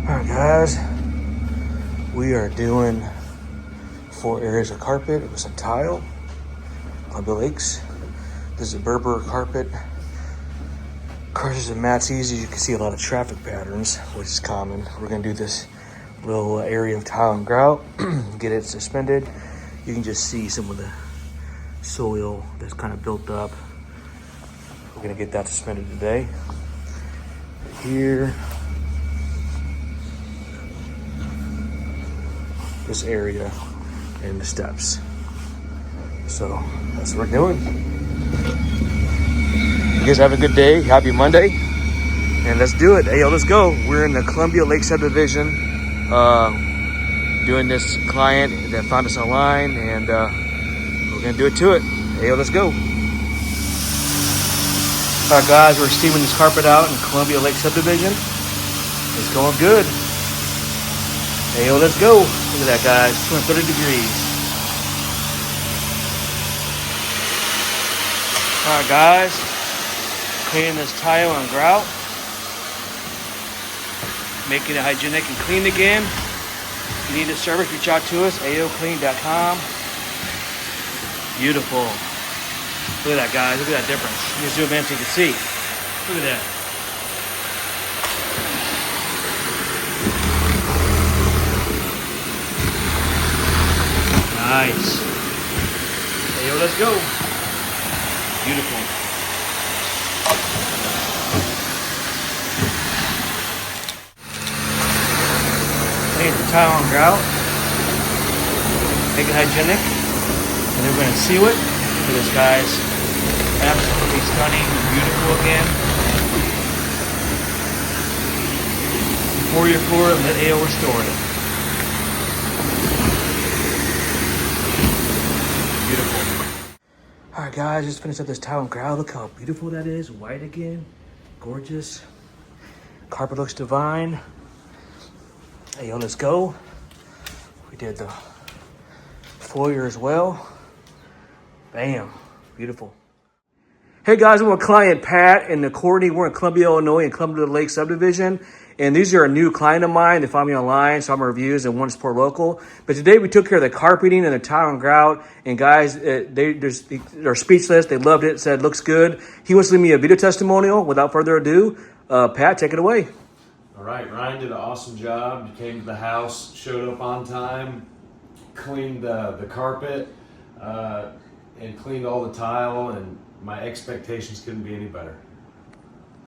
Alright guys, we are doing 4 areas of carpet with some tile, Columbia Lakes. This is a Berber carpet. Crushes and mats easy. You can see a lot of traffic patterns, which is common. We're gonna do this little area of tile and grout, get it suspended. You can just see some of the soil that's kind of built up. We're gonna get that suspended today. Here, this area and the steps. So that's what we're doing. You guys have a good day. Happy Monday. And let's do it. Hey, yo, let's go. We're in the Columbia Lake subdivision, doing this client that found us online, and we're gonna do it to it. Hey, yo, let's go. All right, guys, we're steaming this carpet out in Columbia Lake subdivision. It's going good. Hey, yo, let's go. Look at that, guys. 230 degrees. All right, guys. Cleaning this tile and grout. Making it hygienic and clean again. If you need a service, reach out to us, AOCleaning.com. Beautiful. Look at that, guys. Look at that difference. Let me zoom in so you can see. Look at that. Nice. Hey, yo, let's go. Beautiful. Clean the tile and grout. Make it hygienic. And then we're going to seal it. Look at this, guys. Absolutely stunning and beautiful again. Pour your floor and let AO restore it. Beautiful. All right, guys, just finished up this tile and grout. Look how beautiful that is. White again. Gorgeous. Carpet looks divine. Hey, yo, let's go. We did the foyer as well. Bam. Beautiful. Hey, guys, I'm with client Pat and Courtney. We're in Columbia, Illinois, in Columbia Lake subdivision. And these are a new client of mine. They found me online, saw my reviews, and wanted to support local. But today we took care of the carpeting and the tile and grout. And guys, they're speechless. They loved it, said looks good. He wants to leave me a video testimonial. Without further ado, Pat, take it away. All right, Ryan did an awesome job. He came to the house, showed up on time, cleaned the carpet, and cleaned all the tile, and my expectations couldn't be any better.